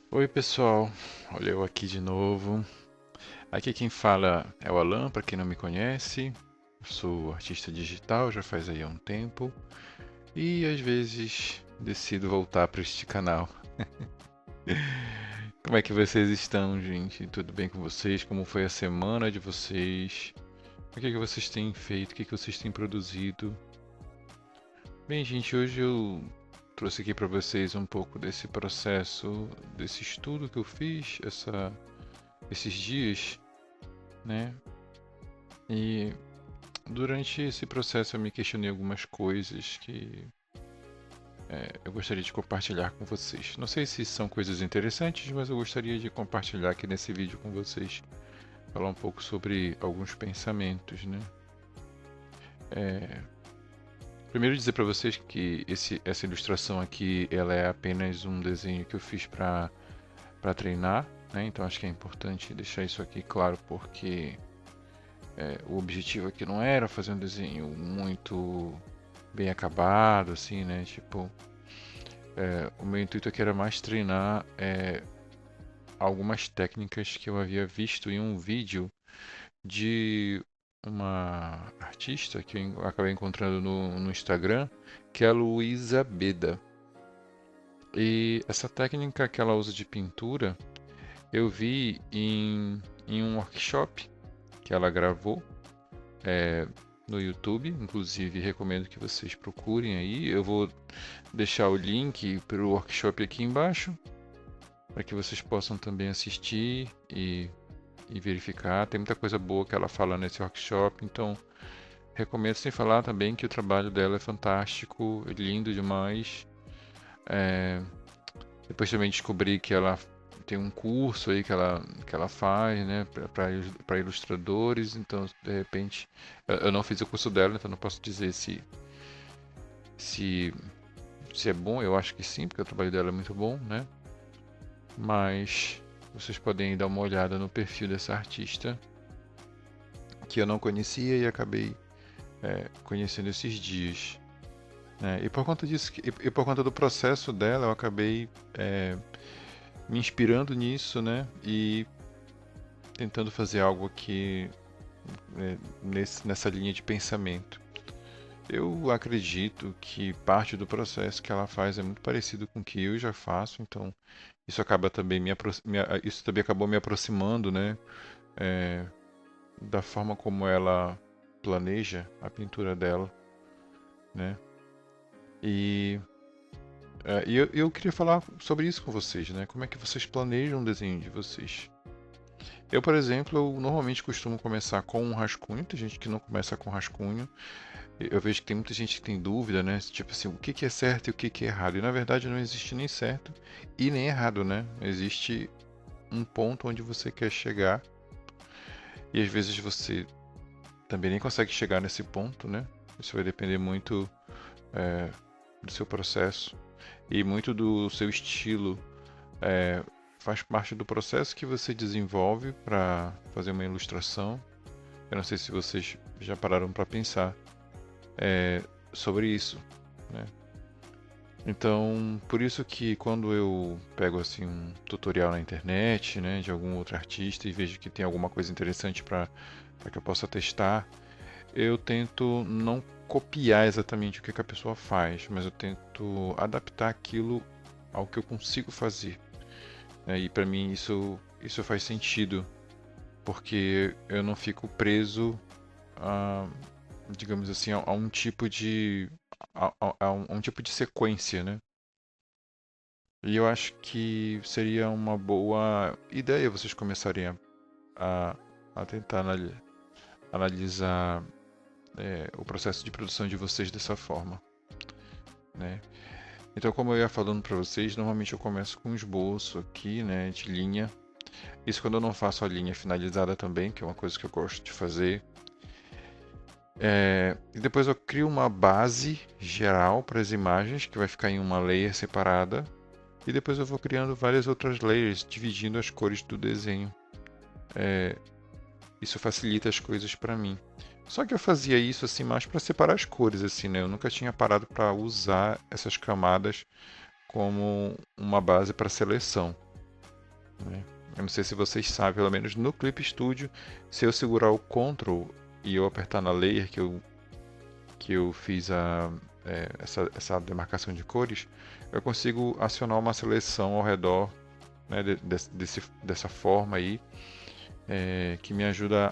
Oi pessoal, olha eu aqui de novo. Aqui quem fala é o Alan, para quem não me conhece. Eu sou artista digital já faz aí um tempo e às vezes decido voltar para este canal. Como é que vocês estão, gente? Tudo bem com vocês? Como foi a semana de vocês? O que vocês têm feito? O que vocês têm produzido? Bem, gente, hoje eu trouxe aqui para vocês um pouco desse processo, desse estudo que eu fiz esses dias, né? E durante esse processo eu me questionei algumas coisas que eu gostaria de compartilhar com vocês. Não sei se são coisas interessantes, mas eu gostaria de compartilhar aqui nesse vídeo com vocês. Falar um pouco sobre alguns pensamentos, né? É, Primeiro dizer para vocês que essa ilustração aqui, ela é apenas um desenho que eu fiz para treinar, né? Então acho que é importante deixar isso aqui claro porque o objetivo aqui não era fazer um desenho muito bem acabado, assim, né? Tipo, o meu intuito aqui era mais treinar algumas técnicas que eu havia visto em um vídeo de uma artista que eu acabei encontrando no Instagram, que é a Luísa Beda. E essa técnica que ela usa de pintura, eu vi em um workshop que ela gravou é, no YouTube. Inclusive, recomendo que vocês procurem aí. Eu vou deixar o link para o workshop aqui embaixo, para que vocês possam também assistir e verificar. Tem muita coisa boa que ela fala nesse workshop, então recomendo sem falar também que o trabalho dela é fantástico, é lindo demais. É, Depois também descobri que ela tem um curso aí que ela faz, né, para ilustradores, então de repente eu não fiz o curso dela, então não posso dizer se, se é bom, eu acho que sim, porque o trabalho dela é muito bom, né? Mas vocês podem dar uma olhada no perfil dessa artista que eu não conhecia e acabei conhecendo esses dias, né? E por conta disso, e por conta do processo dela, eu acabei me inspirando nisso, né? E tentando fazer algo aqui nessa linha de pensamento. Eu acredito que parte do processo que ela faz é muito parecido com o que eu já faço, então isso acaba também isso também acabou me aproximando, né? É, da forma como ela planeja a pintura dela, né? E, eu queria falar sobre isso com vocês, né? Como é que vocês planejam o desenho de vocês? Eu, por exemplo, eu normalmente costumo começar com um rascunho. Tem gente que não começa com rascunho. Eu vejo que tem muita gente que tem dúvida, né? Tipo assim, o que que é certo e o que que é errado. E na verdade não existe nem certo e nem errado, né? Existe um ponto onde você quer chegar e às vezes você também nem consegue chegar nesse ponto, né? Isso vai depender muito é, do seu processo e muito do seu estilo. É, Faz parte do processo que você desenvolve para fazer uma ilustração. Eu não sei se vocês já pararam para pensar sobre isso, né? Então, por isso que quando eu pego assim um tutorial na internet, né, de algum outro artista e vejo que tem alguma coisa interessante para que eu possa testar, eu tento não copiar exatamente o que a pessoa faz, mas eu tento adaptar aquilo ao que eu consigo fazer, né? E para mim isso faz sentido, porque eu não fico preso a, digamos assim, a um tipo de a um tipo de sequência, né? E eu acho que seria uma boa ideia vocês começarem a, a tentar analisar o processo de produção de vocês dessa forma, né? Então, como eu ia falando para vocês, normalmente eu começo com um esboço aqui, né, de linha. Isso quando eu não faço a linha finalizada também, que é uma coisa que eu gosto de fazer. E depois eu crio uma base geral para as imagens, que vai ficar em uma layer separada. E depois eu vou criando várias outras layers, dividindo as cores do desenho. Isso facilita as coisas para mim. Só que eu fazia isso assim mais para separar as cores, assim, né? Eu nunca tinha parado para usar essas camadas como uma base para seleção. né? Eu não sei se vocês sabem, pelo menos no Clip Studio, se eu segurar o Ctrl e eu apertar na layer que eu fiz essa demarcação de cores, eu consigo acionar uma seleção ao redor, né, dessa forma aí, que me ajuda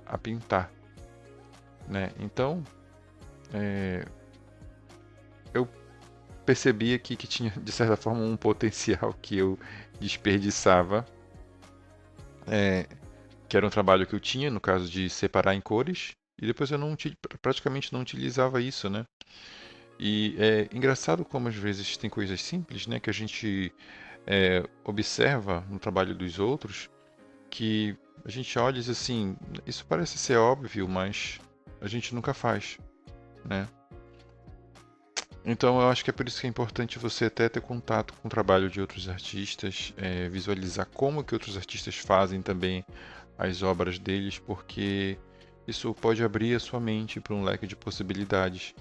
a pintar, né? Então, eu percebi aqui que tinha, de certa forma, um potencial que eu desperdiçava, que era um trabalho que eu tinha, no caso de separar em cores, e depois eu praticamente não utilizava isso, né? E é engraçado como às vezes tem coisas simples, né, que a gente observa no trabalho dos outros, que a gente olha e diz assim, isso parece ser óbvio, mas a gente nunca faz, né? Então eu acho que é por isso que é importante você até ter contato com o trabalho de outros artistas, visualizar como que outros artistas fazem também as obras deles, porque isso pode abrir a sua mente para um leque de possibilidades.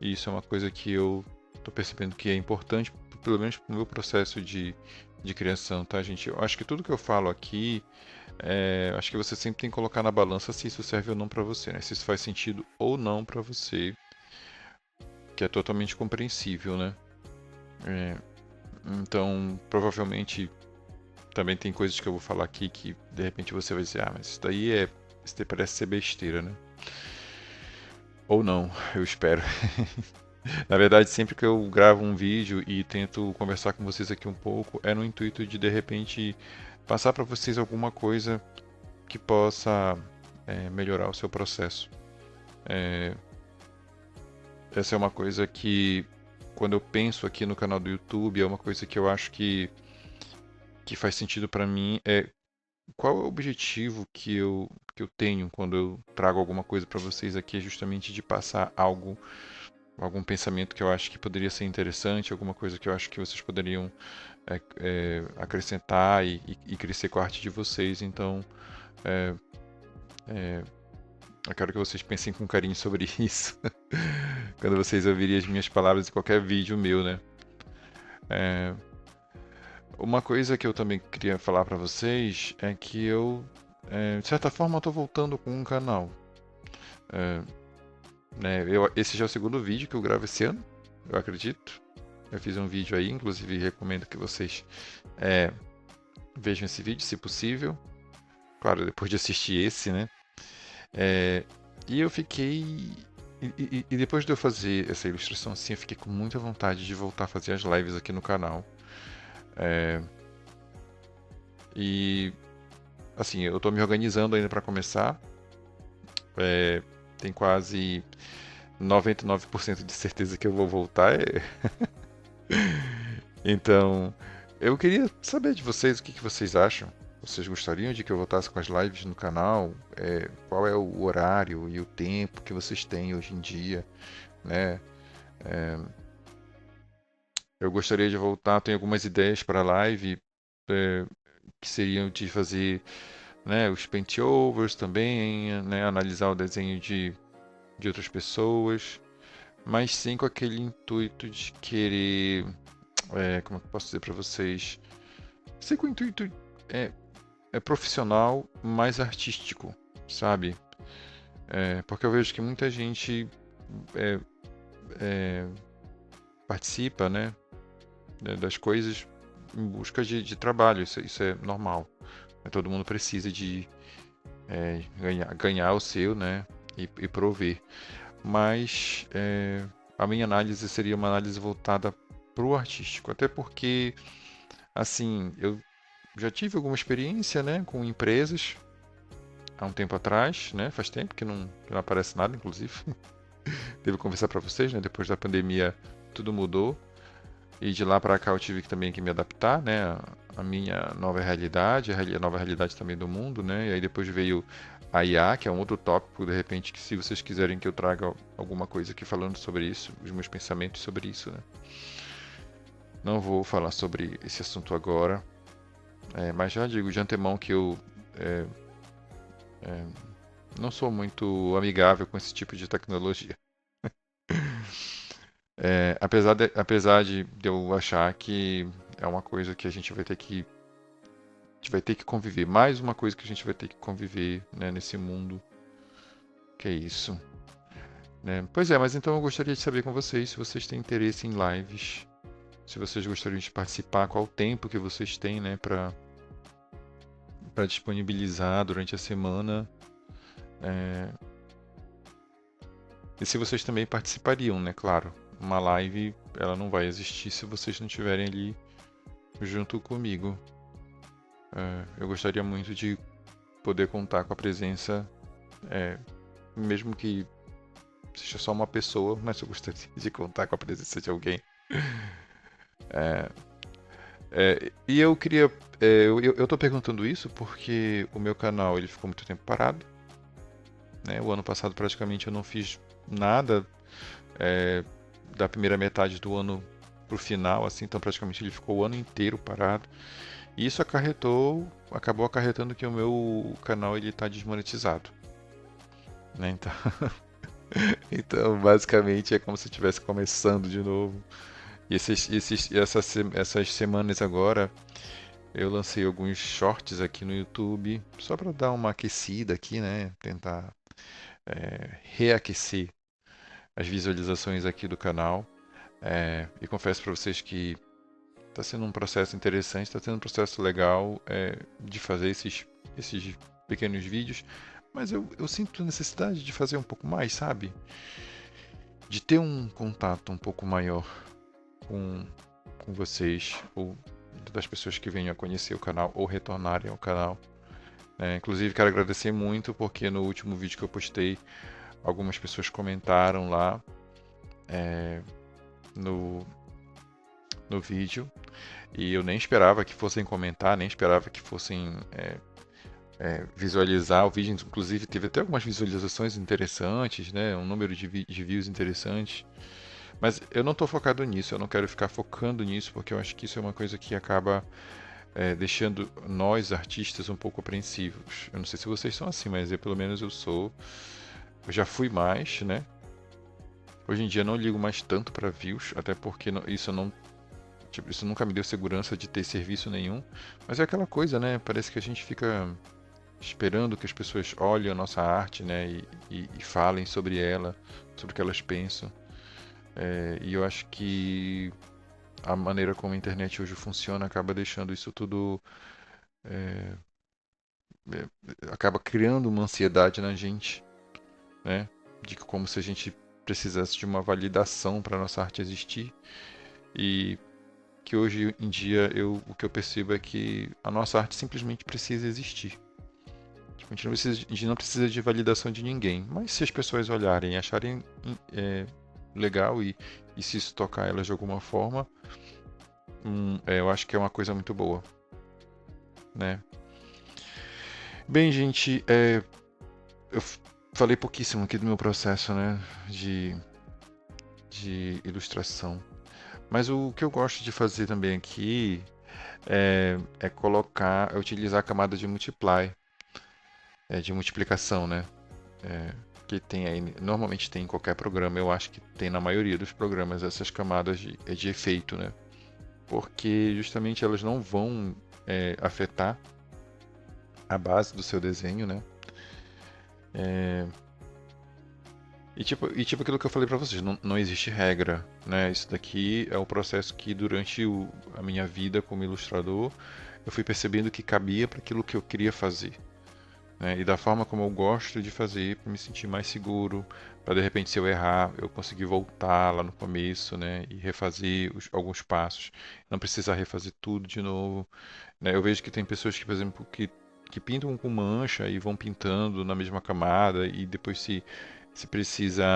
E isso é uma coisa que eu estou percebendo que é importante, pelo menos para o meu processo de criação, tá, gente? Eu acho que tudo que eu falo aqui, acho que você sempre tem que colocar na balança se isso serve ou não para você, né? Se isso faz sentido ou não para você, que é totalmente compreensível, né? É, então, provavelmente também tem coisas que eu vou falar aqui que de repente você vai dizer, ah, mas isso daí parece ser besteira, né? Ou não, eu espero. Na verdade, sempre que eu gravo um vídeo e tento conversar com vocês aqui um pouco, é no intuito de repente passar para vocês alguma coisa que possa melhorar o seu processo. Essa é uma coisa que, quando eu penso aqui no canal do YouTube, é uma coisa que eu acho que faz sentido para mim. Qual é o objetivo que eu tenho quando eu trago alguma coisa para vocês aqui? É justamente de passar algo, algum pensamento que eu acho que poderia ser interessante, alguma coisa que eu acho que vocês poderiam acrescentar e crescer com a arte de vocês. Então, eu quero que vocês pensem com carinho sobre isso quando vocês ouvirem as minhas palavras em qualquer vídeo meu, né? Uma coisa que eu também queria falar para vocês é que eu, de certa forma, estou voltando com um canal. Né? Esse já é o segundo vídeo que eu gravo esse ano, eu acredito. Eu fiz um vídeo aí, inclusive recomendo que vocês vejam esse vídeo, se possível. Claro, depois de assistir esse, né? E eu fiquei. E depois de eu fazer essa ilustração assim, eu fiquei com muita vontade de voltar a fazer as lives aqui no canal. E assim, eu estou me organizando ainda para começar. Tem quase 99% de certeza que eu vou voltar. Então, eu queria saber de vocês o que vocês acham. Vocês gostariam de que eu voltasse com as lives no canal? Qual é o horário e o tempo que vocês têm hoje em dia, né? Eu gostaria de voltar, tenho algumas ideias para a live, que seriam de fazer, né, os paint-overs também, né, analisar o desenho de outras pessoas, mas sem com aquele intuito de querer, como é que eu posso dizer para vocês, sem com o intuito profissional, mais artístico, sabe? Porque eu vejo que muita gente participa, né, das coisas em busca de trabalho, isso é normal. Todo mundo precisa de ganhar o seu, né, e prover. Mas a minha análise seria uma análise voltada para o artístico, até porque, assim, eu já tive alguma experiência, né, com empresas há um tempo atrás, né, faz tempo que não aparece nada, inclusive. Devo conversar para vocês, né, depois da pandemia tudo mudou e de lá para cá eu tive também que me adaptar, né, à minha nova realidade, a nova realidade também do mundo, né, e aí depois veio a IA, que é um outro tópico, de repente, que se vocês quiserem que eu traga alguma coisa aqui falando sobre isso, os meus pensamentos sobre isso, né. Não vou falar sobre esse assunto agora, mas já digo de antemão que eu não sou muito amigável com esse tipo de tecnologia. Apesar de eu achar que é uma coisa que a gente vai ter que gente vai ter que conviver. Mais uma coisa que a gente vai ter que conviver, né, nesse mundo. Que é isso. Né? Pois é, mas então eu gostaria de saber com vocês se vocês têm interesse em lives. Se vocês gostariam de participar, qual o tempo que vocês têm, né, para disponibilizar durante a semana. E se vocês também participariam, né? Claro, uma live ela não vai existir se vocês não estiverem ali junto comigo. Eu gostaria muito de poder contar com a presença, mesmo que seja só uma pessoa, mas eu gostaria de contar com a presença de alguém. E eu queria, eu tô perguntando isso porque o meu canal ele ficou muito tempo parado, né? O ano passado praticamente eu não fiz nada da primeira metade do ano pro final, assim, então praticamente ele ficou o ano inteiro parado. E isso acabou acarretando que o meu canal ele tá desmonetizado, né? Então, então basicamente é como se eu estivesse começando de novo. E essas semanas agora eu lancei alguns shorts aqui no YouTube só para dar uma aquecida aqui, né? Tentar reaquecer as visualizações aqui do canal. E confesso para vocês que está sendo um processo interessante, está sendo um processo legal de fazer esses pequenos vídeos, mas eu sinto necessidade de fazer um pouco mais, sabe? De ter um contato um pouco maior com vocês, ou das pessoas que venham a conhecer o canal ou retornarem ao canal. Inclusive, quero agradecer muito porque no último vídeo que eu postei, algumas pessoas comentaram lá no vídeo e eu nem esperava que fossem comentar, nem esperava que fossem visualizar o vídeo. Inclusive, teve até algumas visualizações interessantes, né? Um número de views interessantes. Mas eu não estou focado nisso, eu não quero ficar focando nisso, porque eu acho que isso é uma coisa que acaba deixando nós, artistas, um pouco apreensivos. Eu não sei se vocês são assim, mas pelo menos eu sou. Eu já fui mais, né? Hoje em dia não ligo mais tanto para views, até porque isso nunca me deu segurança de ter serviço nenhum. Mas é aquela coisa, né? Parece que a gente fica esperando que as pessoas olhem a nossa arte, né? E falem sobre ela, sobre o que elas pensam. E eu acho que a maneira como a internet hoje funciona acaba deixando isso tudo. Acaba criando uma ansiedade na gente, né? De como se a gente precisasse de uma validação para nossa arte existir. E que hoje em dia o que eu percebo é que a nossa arte simplesmente precisa existir. A gente não precisa de validação de ninguém. Mas se as pessoas olharem e acharem legal e se isso tocar elas de alguma forma, eu acho que é uma coisa muito boa, né? Bem, gente, eu falei pouquíssimo aqui do meu processo, né, de ilustração. Mas o que eu gosto de fazer também aqui é utilizar a camada de multiply, de multiplicação, né? Que tem aí, normalmente tem em qualquer programa, eu acho que tem na maioria dos programas essas camadas de efeito, né? Porque justamente elas não vão afetar a base do seu desenho, né? E tipo aquilo que eu falei pra vocês, não existe regra, né? Isso daqui é o processo que durante a minha vida como ilustrador eu fui percebendo que cabia para aquilo que eu queria fazer, né? E da forma como eu gosto de fazer, para me sentir mais seguro, para de repente se eu errar eu conseguir voltar lá no começo, né? E refazer alguns passos, não precisar refazer tudo de novo, né? Eu vejo que tem pessoas que, por exemplo, que pintam com mancha e vão pintando na mesma camada e depois se precisa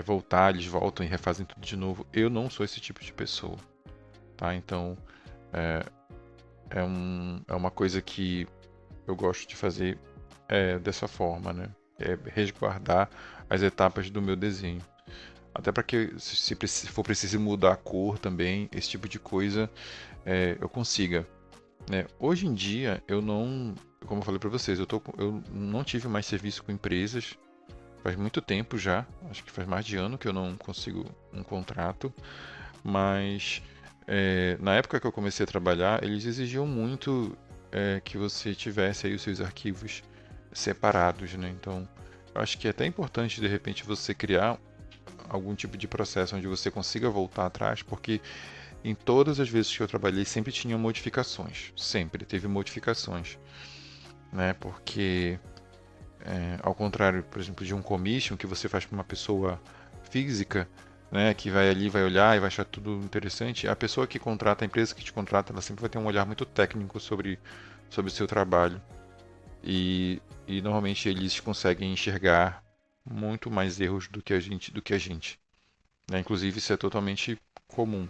voltar, eles voltam e refazem tudo de novo. Eu não sou esse tipo de pessoa, tá? Então é uma coisa que eu gosto de fazer dessa forma, né? Resguardar as etapas do meu desenho. Até para que se for preciso mudar a cor também, esse tipo de coisa, eu consiga. Né? Hoje em dia eu não, como eu falei para vocês, eu não tive mais serviço com empresas. Faz muito tempo já, acho que faz mais de ano que eu não consigo um contrato, mas na época que eu comecei a trabalhar, eles exigiam muito que você tivesse aí os seus arquivos separados, né? Então, eu acho que é até importante de repente você criar algum tipo de processo onde você consiga voltar atrás, porque em todas as vezes que eu trabalhei sempre tinham modificações, sempre teve modificações, né? Porque ao contrário, por exemplo, de um commission que você faz para uma pessoa física, né, que vai ali, vai olhar e vai achar tudo interessante, a pessoa que contrata, a empresa que te contrata, ela sempre vai ter um olhar muito técnico sobre o seu trabalho. E normalmente eles conseguem enxergar muito mais erros do que a gente, né? Inclusive isso é totalmente comum.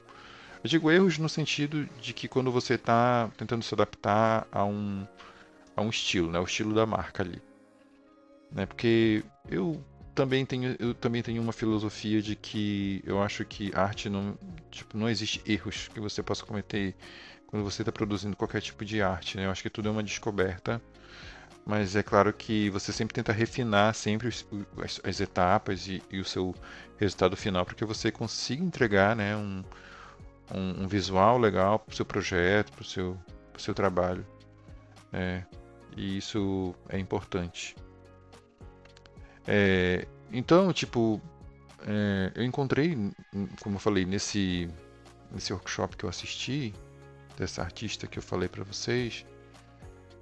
Eu digo erros no sentido de que quando você está tentando se adaptar a um estilo, né? O estilo da marca ali, né? Porque eu também tenho uma filosofia de que eu acho que arte não, tipo, não existe erros que você possa cometer quando você está produzindo qualquer tipo de arte, né? Eu acho que tudo é uma descoberta, mas é claro que você sempre tenta refinar sempre as etapas e o seu resultado final para que você consiga entregar, né, um visual legal para o seu projeto, para o seu trabalho. É, e isso é importante. Então, tipo, eu encontrei, como eu falei, nesse workshop que eu assisti, dessa artista que eu falei para vocês,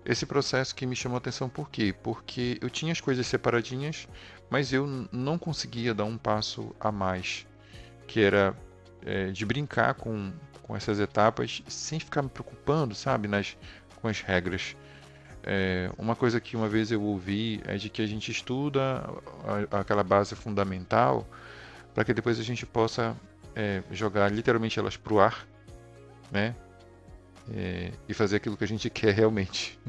esse processo que me chamou a atenção por quê? Porque eu tinha as coisas separadinhas, mas eu não conseguia dar um passo a mais, que era de brincar com essas etapas sem ficar me preocupando, sabe, com as regras. Uma coisa que uma vez eu ouvi é de que a gente estuda aquela base fundamental para que depois a gente possa jogar literalmente elas pro ar, né? E fazer aquilo que a gente quer realmente.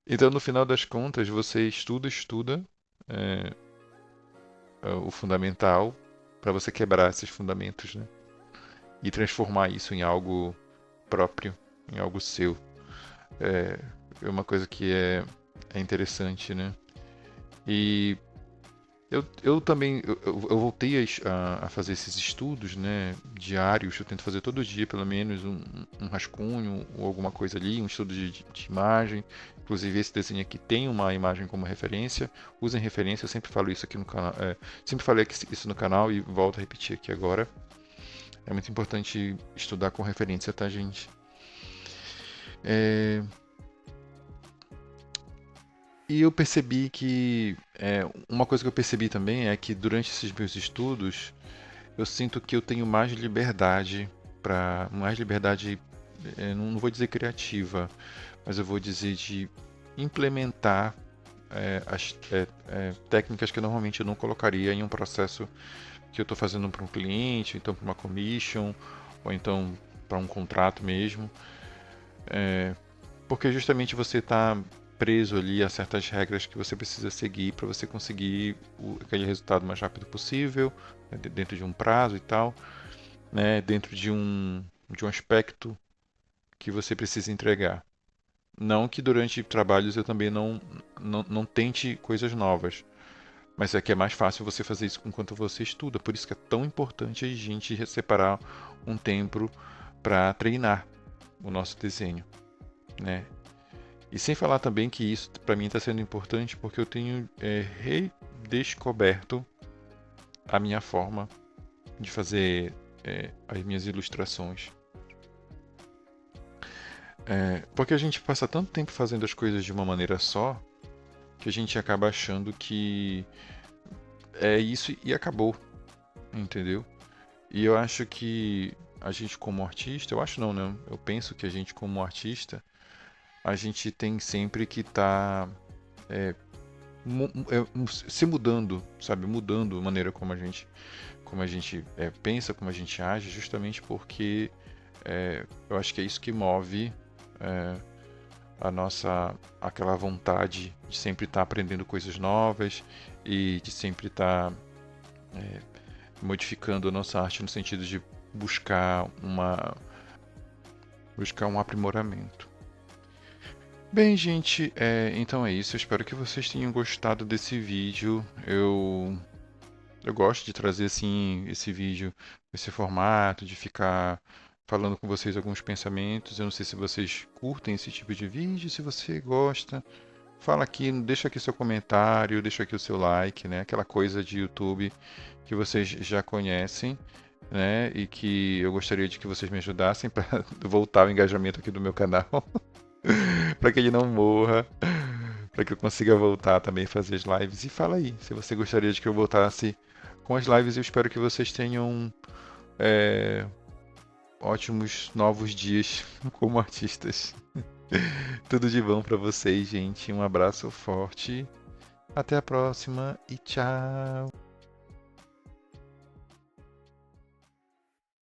Então, no final das contas, você estuda é, o fundamental para você quebrar esses fundamentos, né? E transformar isso em algo próprio, em algo seu. É, é uma coisa que é interessante, né? E eu também eu voltei a fazer esses estudos, né, diários. Eu tento fazer todo dia, pelo menos, um rascunho ou alguma coisa ali, um estudo de imagem. Inclusive, esse desenho aqui tem uma imagem como referência. Usem referência, eu sempre falo isso aqui no canal. Sempre falei isso no canal e volto a repetir aqui agora. É muito importante estudar com referência, tá, gente? É, E eu percebi que uma coisa que eu percebi também é que durante esses meus estudos eu sinto que eu tenho mais liberdade para mais liberdade, não vou dizer criativa, mas eu vou dizer de implementar as técnicas que normalmente eu não colocaria em um processo que eu estou fazendo para um cliente, ou então para uma commission, ou então para um contrato mesmo. Porque justamente você está preso ali a certas regras que você precisa seguir para você conseguir aquele resultado mais rápido possível, né, dentro de um prazo e tal, né, dentro de um aspecto que você precisa entregar. Não que durante trabalhos eu também não tente coisas novas, mas é que é mais fácil você fazer isso enquanto você estuda. Por isso que é tão importante a gente separar um tempo para treinar o nosso desenho, né? E sem falar também que isso para mim está sendo importante porque eu tenho redescoberto a minha forma de fazer as minhas ilustrações. Porque a gente passa tanto tempo fazendo as coisas de uma maneira só que a gente acaba achando que é isso e acabou, entendeu? E eu acho que a gente como artista, eu acho não, né? Eu penso que a gente como artista, a gente tem sempre que estar se mudando, sabe? Mudando a maneira como a gente pensa, como a gente age, justamente porque eu acho que é isso que move é, a nossa aquela vontade de sempre estar aprendendo coisas novas e de sempre estar modificando a nossa arte no sentido de buscar um aprimoramento. Bem, gente, então é isso. Eu espero que vocês tenham gostado desse vídeo. Eu gosto de trazer assim esse vídeo, esse formato, de ficar falando com vocês alguns pensamentos. Eu não sei se vocês curtem esse tipo de vídeo, se você gosta. Fala aqui, deixa aqui seu comentário, deixa aqui o seu like, né? Aquela coisa de YouTube que vocês já conhecem, né? E que eu gostaria de que vocês me ajudassem para voltar o engajamento aqui do meu canal, para que ele não morra, para que eu consiga voltar também a fazer as lives. E fala aí, se você gostaria de que eu voltasse com as lives, eu espero que vocês tenham ótimos novos dias como artistas. Tudo de bom para vocês, gente. Um abraço forte. Até a próxima e tchau.